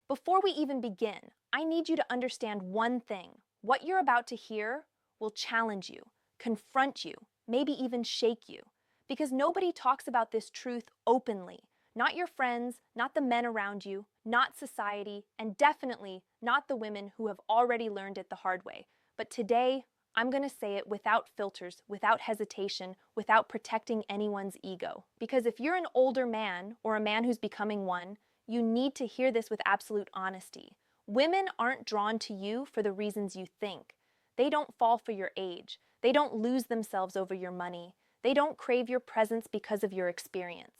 Before we even begin, I need you to understand one thing. What you're about to hear will challenge you, confront you, maybe even shake you. Because nobody talks about this truth openly. Not your friends, not the men around you, not society, and definitely not the women who have already learned it the hard way. But today, I'm going to say it without filters, without hesitation, without protecting anyone's ego. Because if you're an older man or a man who's becoming one, you need to hear this with absolute honesty. Women aren't drawn to you for the reasons you think. They don't fall for your age. They don't lose themselves over your money. They don't crave your presence because of your experience.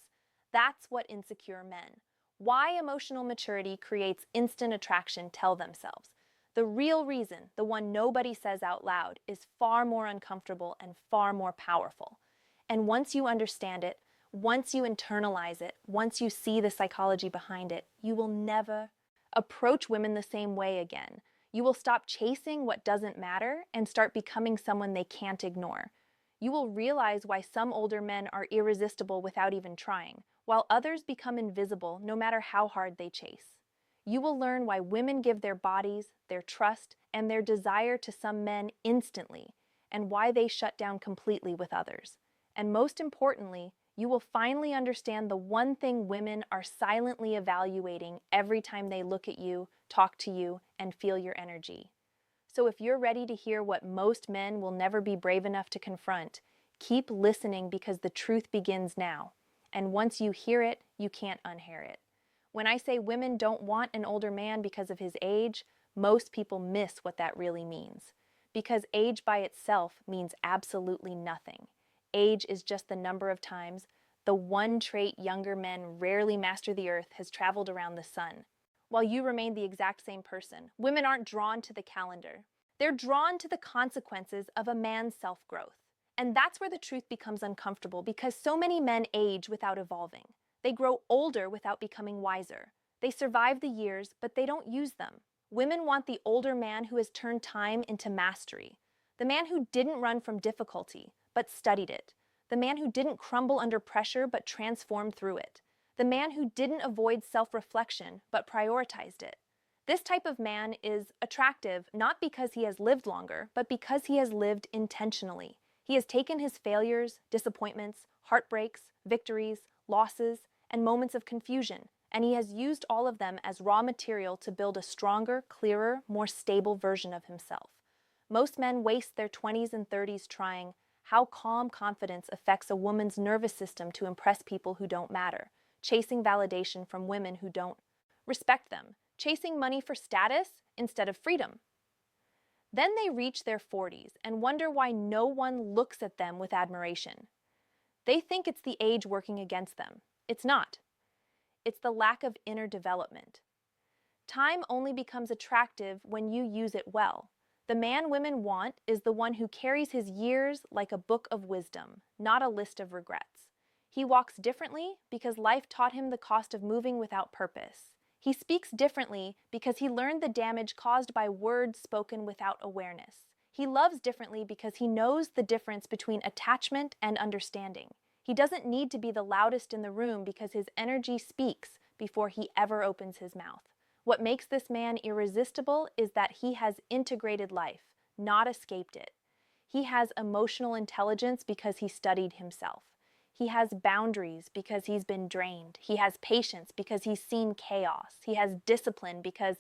That's what insecure men. Why emotional maturity creates instant attraction tell themselves. The real reason, the one nobody says out loud, is far more uncomfortable and far more powerful. And once you understand it, once you internalize it, once you see the psychology behind it, you will never approach women the same way again. You will stop chasing what doesn't matter and start becoming someone they can't ignore. You will realize why some older men are irresistible without even trying, while others become invisible no matter how hard they chase. You will learn why women give their bodies, their trust, and their desire to some men instantly, and why they shut down completely with others. And most importantly, you will finally understand the one thing women are silently evaluating every time they look at you, talk to you, and feel your energy. So if you're ready to hear what most men will never be brave enough to confront, keep listening because the truth begins now. And once you hear it, you can't unhear it. When I say women don't want an older man because of his age, most people miss what that really means. Because age by itself means absolutely nothing. Age is just the number of times the one trait younger men rarely master the earth has traveled around the sun. While you remain the exact same person, women aren't drawn to the calendar. They're drawn to the consequences of a man's self-growth. And that's where the truth becomes uncomfortable because so many men age without evolving. They grow older without becoming wiser. They survive the years, but they don't use them. Women want the older man who has turned time into mastery. The man who didn't run from difficulty, but studied it. The man who didn't crumble under pressure, but transformed through it. The man who didn't avoid self-reflection, but prioritized it. This type of man is attractive not because he has lived longer, but because he has lived intentionally. He has taken his failures, disappointments, heartbreaks, victories, losses, and moments of confusion, and he has used all of them as raw material to build a stronger, clearer, more stable version of himself. Most men waste their 20s and 30s trying how calm confidence affects a woman's nervous system to impress people who don't matter, chasing validation from women who don't respect them, chasing money for status instead of freedom. Then they reach their 40s and wonder why no one looks at them with admiration. They think it's the age working against them. It's not. It's the lack of inner development. Time only becomes attractive when you use it well. The man women want is the one who carries his years like a book of wisdom, not a list of regrets. He walks differently because life taught him the cost of moving without purpose. He speaks differently because he learned the damage caused by words spoken without awareness. He loves differently because he knows the difference between attachment and understanding. He doesn't need to be the loudest in the room because his energy speaks before he ever opens his mouth. What makes this man irresistible is that he has integrated life, not escaped it. He has emotional intelligence because he studied himself. He has boundaries because he's been drained. He has patience because he's seen chaos. He has discipline because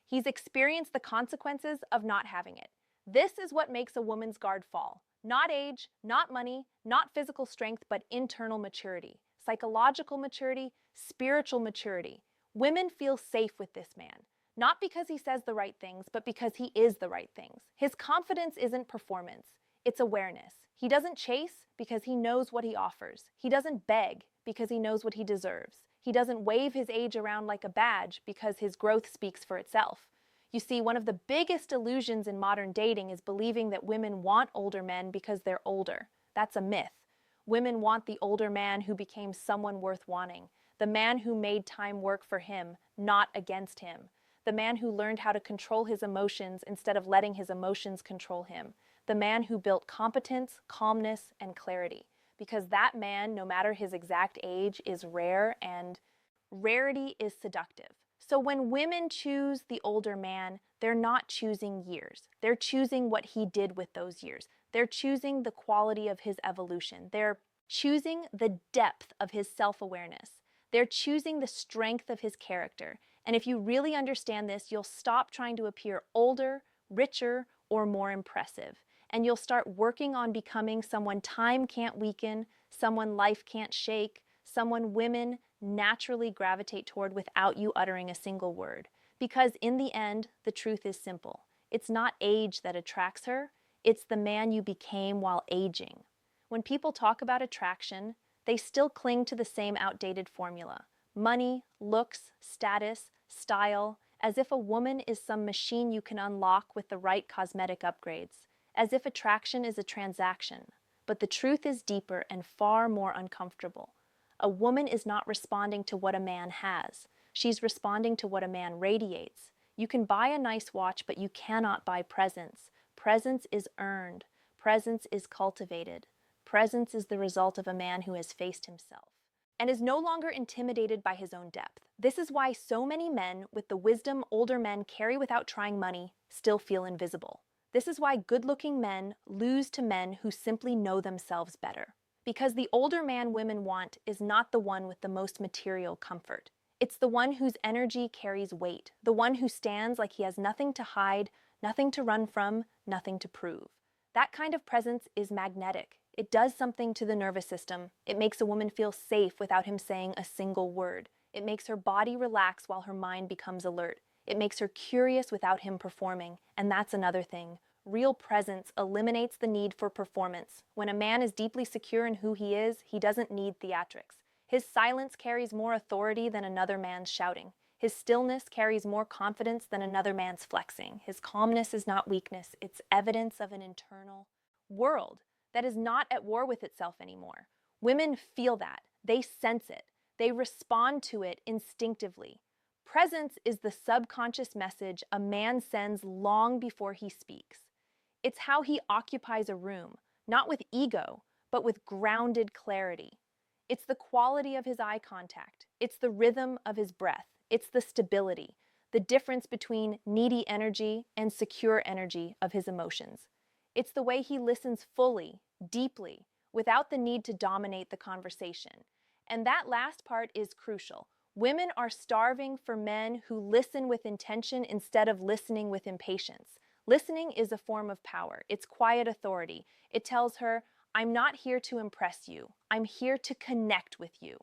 he's experienced the consequences of not having it. This is what makes a woman's guard fall. Not age, not money, not physical strength, but internal maturity, psychological maturity, spiritual maturity. Women feel safe with this man, not because he says the right things, but because he is the right things. His confidence isn't performance, it's awareness. He doesn't chase because he knows what he offers. He doesn't beg because he knows what he deserves. He doesn't wave his age around like a badge because his growth speaks for itself. You see, one of the biggest illusions in modern dating is believing that women want older men because they're older. That's a myth. Women want the older man who became someone worth wanting, the man who made time work for him, not against him, the man who learned how to control his emotions instead of letting his emotions control him, the man who built competence, calmness, and clarity. Because that man, no matter his exact age, is rare, and rarity is seductive. So when women choose the older man, they're not choosing years. They're choosing what he did with those years. They're choosing the quality of his evolution. They're choosing the depth of his self-awareness. They're choosing the strength of his character. And if you really understand this, you'll stop trying to appear older, richer, or more impressive. And you'll start working on becoming someone time can't weaken, someone life can't shake, someone women naturally gravitate toward without you uttering a single word. Because in the end, the truth is simple. It's not age that attracts her, it's the man you became while aging. When people talk about attraction, they still cling to the same outdated formula. Money, looks, status, style, as if a woman is some machine you can unlock with the right cosmetic upgrades, as if attraction is a transaction. But the truth is deeper and far more uncomfortable. A woman is not responding to what a man has. She's responding to what a man radiates. You can buy a nice watch, but you cannot buy presence. Presence is earned. Presence is cultivated. Presence is the result of a man who has faced himself and is no longer intimidated by his own depth. This is why so many men with the wisdom older men carry without trying money still feel invisible. This is why good-looking men lose to men who simply know themselves better. Because the older man women want is not the one with the most material comfort. It's the one whose energy carries weight, the one who stands like he has nothing to hide, nothing to run from, nothing to prove. That kind of presence is magnetic. It does something to the nervous system. It makes a woman feel safe without him saying a single word. It makes her body relax while her mind becomes alert. It makes her curious without him performing. And that's another thing. Real presence eliminates the need for performance. When a man is deeply secure in who he is, he doesn't need theatrics. His silence carries more authority than another man's shouting. His stillness carries more confidence than another man's flexing. His calmness is not weakness, it's evidence of an internal world that is not at war with itself anymore. Women feel that. They sense it. They respond to it instinctively. Presence is the subconscious message a man sends long before he speaks. It's how he occupies a room, not with ego, but with grounded clarity. It's the quality of his eye contact. It's the rhythm of his breath. It's the stability, the difference between needy energy and secure energy of his emotions. It's the way he listens fully, deeply, without the need to dominate the conversation. And that last part is crucial. Women are starving for men who listen with intention instead of listening with impatience. Listening is a form of power. It's quiet authority. It tells her, I'm not here to impress you. I'm here to connect with you.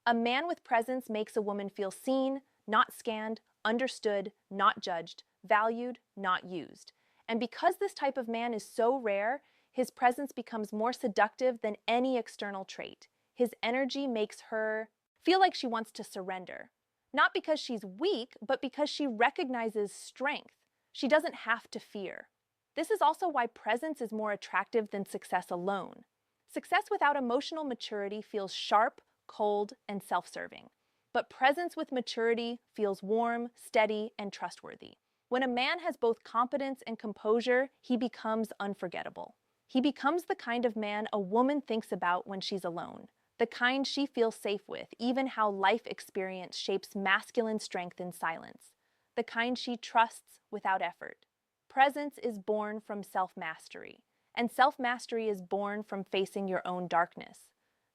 A man with presence makes a woman feel seen, not scanned, understood, not judged, valued, not used. And because this type of man is so rare, his presence becomes more seductive than any external trait. His energy makes her feel like she wants to surrender. Not because she's weak, but because she recognizes strength. She doesn't have to fear. This is also why presence is more attractive than success alone. Success without emotional maturity feels sharp, cold, and self-serving. But presence with maturity feels warm, steady, and trustworthy. When a man has both competence and composure, he becomes unforgettable. He becomes the kind of man a woman thinks about when she's alone. The kind she feels safe with, even how life experience shapes masculine strength in silence. The kind she trusts without effort. Presence is born from self-mastery, and self-mastery is born from facing your own darkness.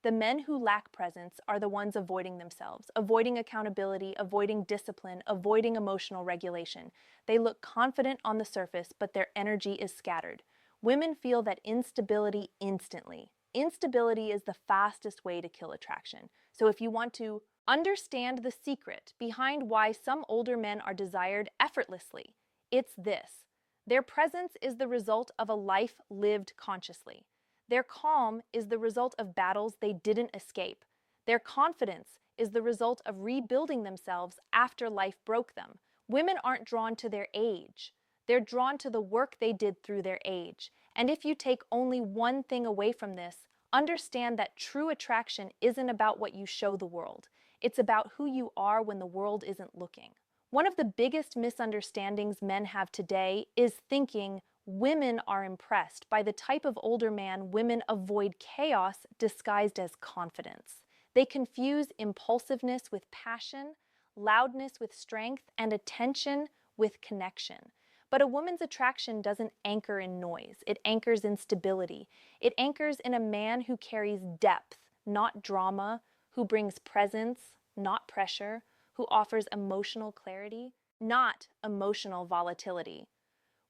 The men who lack presence are the ones avoiding themselves, avoiding accountability, avoiding discipline, avoiding emotional regulation. They look confident on the surface, but their energy is scattered. Women feel that instability instantly. Instability is the fastest way to kill attraction. So if you want to understand the secret behind why some older men are desired effortlessly, it's this. Their presence is the result of a life lived consciously. Their calm is the result of battles they didn't escape. Their confidence is the result of rebuilding themselves after life broke them. Women aren't drawn to their age. They're drawn to the work they did through their age. And if you take only one thing away from this, understand that true attraction isn't about what you show the world. It's about who you are when the world isn't looking. One of the biggest misunderstandings men have today is thinking women are impressed by the type of older man women avoid chaos disguised as confidence. They confuse impulsiveness with passion, loudness with strength, and attention with connection. But a woman's attraction doesn't anchor in noise. It anchors in stability. It anchors in a man who carries depth, not drama, who brings presence, not pressure, who offers emotional clarity, not emotional volatility.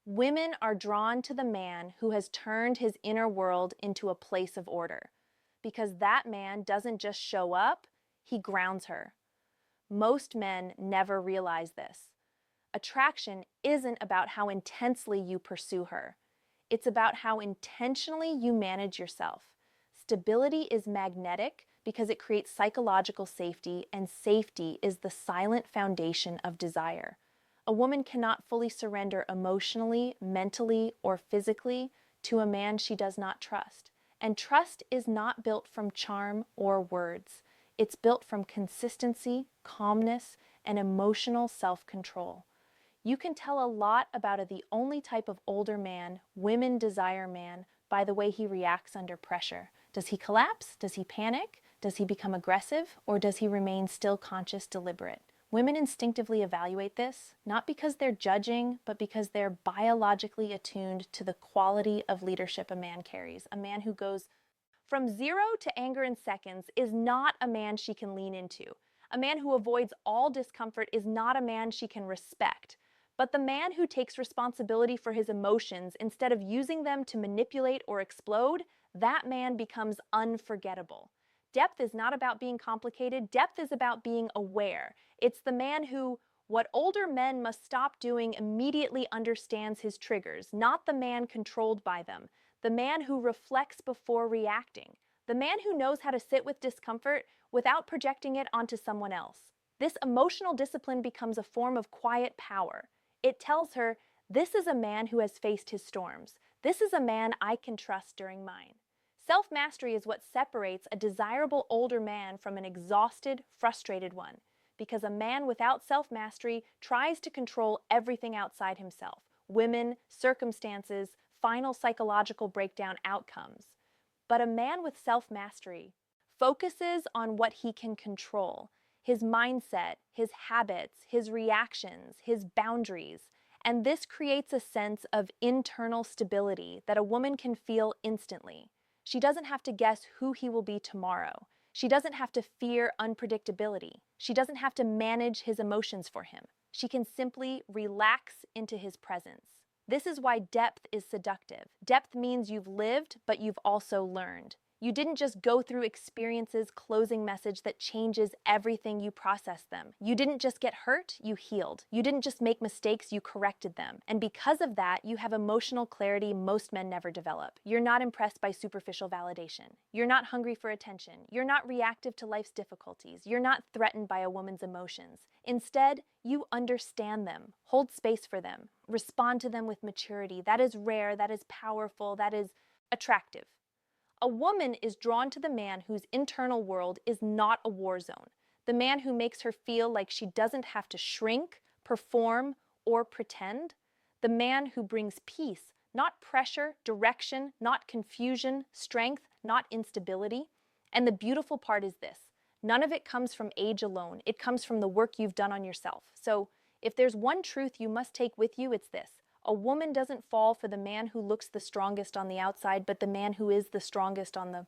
Women are drawn to the man who has turned his inner world into a place of order, because that man doesn't just show up, he grounds her. Most men never realize this. Attraction isn't about how intensely you pursue her. It's about how intentionally you manage yourself. Stability is magnetic because it creates psychological safety, and safety is the silent foundation of desire. A woman cannot fully surrender emotionally, mentally, or physically to a man she does not trust. And trust is not built from charm or words. It's built from consistency, calmness, and emotional self-control. You can tell a lot about the only type of older man women desire man by the way he reacts under pressure. Does he collapse? Does he panic? Does he become aggressive? Or does he remain still conscious, deliberate? Women instinctively evaluate this, not because they're judging, but because they're biologically attuned to the quality of leadership a man carries. A man who goes from 0 to anger in seconds is not a man she can lean into. A man who avoids all discomfort is not a man she can respect. But the man who takes responsibility for his emotions instead of using them to manipulate or explode, that man becomes unforgettable. Depth is not about being complicated. Depth is about being aware. It's the man who, what older men must stop doing, immediately understands his triggers, not the man controlled by them. The man who reflects before reacting. The man who knows how to sit with discomfort without projecting it onto someone else. This emotional discipline becomes a form of quiet power. It tells her, this is a man who has faced his storms. This is a man I can trust during mine. Self-mastery is what separates a desirable older man from an exhausted, frustrated one. Because a man without self-mastery tries to control everything outside himself. Women, circumstances, final psychological breakdown outcomes. But a man with self-mastery focuses on what he can control. His mindset, his habits, his reactions, his boundaries. And this creates a sense of internal stability that a woman can feel instantly. She doesn't have to guess who he will be tomorrow. She doesn't have to fear unpredictability. She doesn't have to manage his emotions for him. She can simply relax into his presence. This is why depth is seductive. Depth means you've lived, but you've also learned. You didn't just go through experiences closing message that changes everything you process them. You didn't just get hurt, you healed. You didn't just make mistakes, you corrected them. And because of that, you have emotional clarity most men never develop. You're not impressed by superficial validation. You're not hungry for attention. You're not reactive to life's difficulties. You're not threatened by a woman's emotions. Instead, you understand them, hold space for them, respond to them with maturity. That is rare, that is powerful, that is attractive. A woman is drawn to the man whose internal world is not a war zone, the man who makes her feel like she doesn't have to shrink, perform, or pretend, the man who brings peace, not pressure, direction, not confusion, strength, not instability. And the beautiful part is this: none of it comes from age alone. It comes from the work you've done on yourself. So if there's one truth you must take with you, it's this: a woman doesn't fall for the man who looks the strongest on the outside, but the man who is the strongest on the